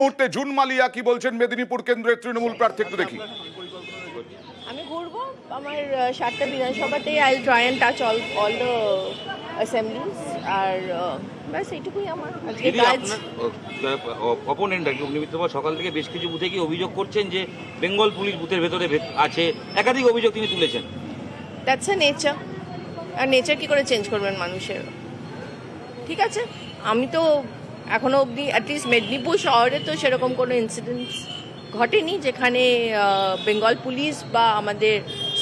মুহূর্তে জুন মালিয়া কি বলছেন মেদিনীপুর কেন্দ্রের তৃণমূল প্রার্থী, একটু দেখি। আমি ঘুরবো আমার 7টা বিধানসভাতেই I will try and touch all the assemblies আর ব্যাস এইটুকুই আমার আজকে কাজ। অপোনেন্ট আর কি অগ্নিমিত্র সকাল থেকে বেশ কিছু বুথে কি অভিযোগ করছেন যে বেঙ্গল পুলিশ বুথের ভেতরে আছে, একাধিক অভিযোগ তিনি তুলেছেন। দ্যাটস আ নেচার, আর নেচার কি করে চেঞ্জ করবেন মানুষের? ঠিক আছে, আমি তো এখনো অবধি অ্যাটলিস্ট মেদিনীপুর শহরে তো সেরকম কোনো ইনসিডেন্টস ঘটেনি যেখানে বেঙ্গল পুলিশ বা আমাদের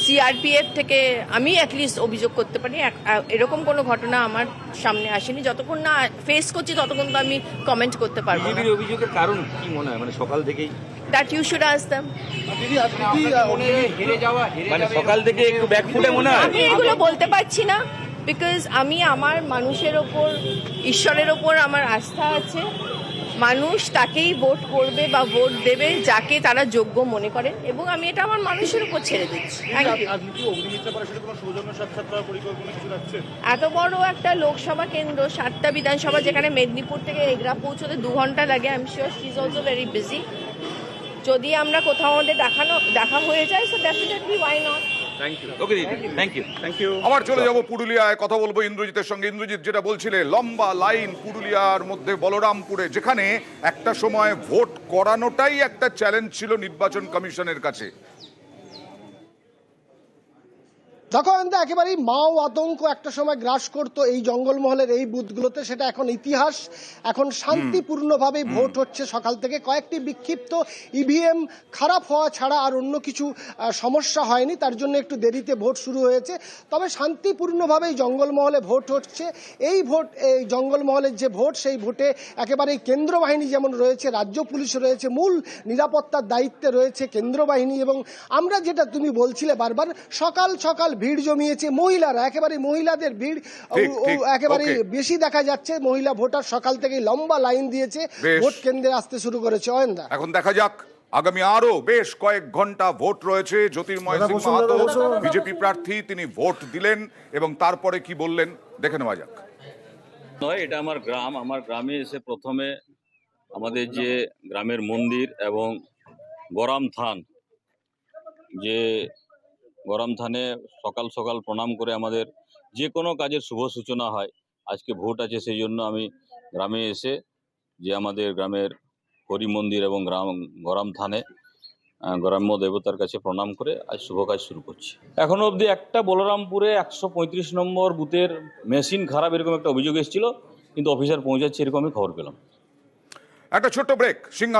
সিআরপিএফ থেকে আমি অ্যাটলিস্ট অভিযোগ করতে পারি। এরকম কোনো ঘটনা আমার সামনে আসেনি। যতক্ষণ না ফেস করছি ততক্ষণ তো আমি কমেন্ট করতে পারবো না। বিজেপির অভিযোগের কারণ কি মনে হয়, মানে সকাল থেকেই that you should ask them. মানে সকাল থেকে একটু ব্যাকফুটে মনে হয়। আমি এগুলো বলতে পারছি না বিকজ আমি আমার মানুষের ওপর, ঈশ্বরের ওপর আমার আস্থা আছে। মানুষ তাকেই ভোট করবে বা ভোট দেবে যাকে তারা যোগ্য মনে করে, এবং আমি এটা আমার মানুষের উপর ছেড়ে দিচ্ছি। এত বড় একটা লোকসভা কেন্দ্র, 7টা বিধানসভা, যেখানে মেদিনীপুর থেকে এগরা পৌঁছতে 2 ঘন্টা লাগে। I am sure she is also very busy. যদি আমরা কোথাও আমাদের দেখা হয়ে যায়, সো ডেফিনেটলি ওয়াই নট। আবার চলে যাব পুরুলিয়ায়, কথা বলবো ইন্দ্রজিতের সঙ্গে। ইন্দ্রজিৎ, যেটা বলছিলে লম্বা লাইন পুরুলিয়ার মধ্যে বলরামপুরে, যেখানে একটা সময় ভোট করানোটাই একটা চ্যালেঞ্জ ছিল নির্বাচন কমিশনের কাছে। দেখো একেবারেই মাও আতঙ্ক একটা সময় গ্রাস করতো এই জঙ্গলমহলের এই বুথগুলোতে, সেটা এখন ইতিহাস। এখন শান্তিপূর্ণভাবে ভোট হচ্ছে সকাল থেকে। কয়েকটি বিক্ষিপ্ত ইভিএম খারাপ হওয়া ছাড়া আর অন্য কিছু সমস্যা হয়নি, তার জন্য একটু দেরিতে ভোট শুরু হয়েছে। তবে শান্তিপূর্ণভাবেই জঙ্গলমহলে ভোট হচ্ছে। এই জঙ্গলমহলের যে ভোট, সেই ভোটে একেবারেই কেন্দ্র বাহিনী যেমন রয়েছে, রাজ্য পুলিশ রয়েছে, মূল নিরাপত্তার দায়িত্বে রয়েছে কেন্দ্র বাহিনী। এবং আমরা যেটা তুমি বলছিলে বারবার, সকাল সকাল ভিড় জমিয়েছে মহিলারা, একেবারে মহিলাদের ভিড় একেবারে বেশি দেখা যাচ্ছে। মহিলা ভোটার সকাল থেকেই লম্বা লাইন দিয়েছে, ভোট কেন্দ্রে আসতে শুরু করেছে। অয়নদা, এখন দেখা যাক, আগামী আরো বেশ কয়েক ঘন্টা ভোট রয়েছে। জ্যোতির্ময় সিং মাহাতো বিজেপি প্রার্থী, তিনি ভোট দিলেন এবং তারপরে কি বললেন দেখে নেওয়া যাক। নয়, এটা আমার গ্রাম। আমার গ্রামে এসে প্রথমে আমাদের যে গ্রামের মন্দির এবং গরম থান, যে গরম থানে সকাল সকাল প্রণাম করে আমাদের যে কোনো কাজের শুভ সূচনা হয়। আজকে ভোট আছে, সেই জন্য আমি গ্রামে এসে যে আমাদের গ্রামের হরি মন্দির এবং গরম থানে গ্রাম্য দেবতার কাছে প্রণাম করে আজ শুভ কাজ শুরু করছি। এখনো অবধি একটা বলরামপুরে 135 নম্বর বুথের মেশিন খারাপ এরকম একটা অভিযোগ এসেছিল, কিন্তু অফিসার পৌঁছাচ্ছে এরকম আমি খবর পেলাম। একটা ছোট্ট ব্রেক। সিংহাসন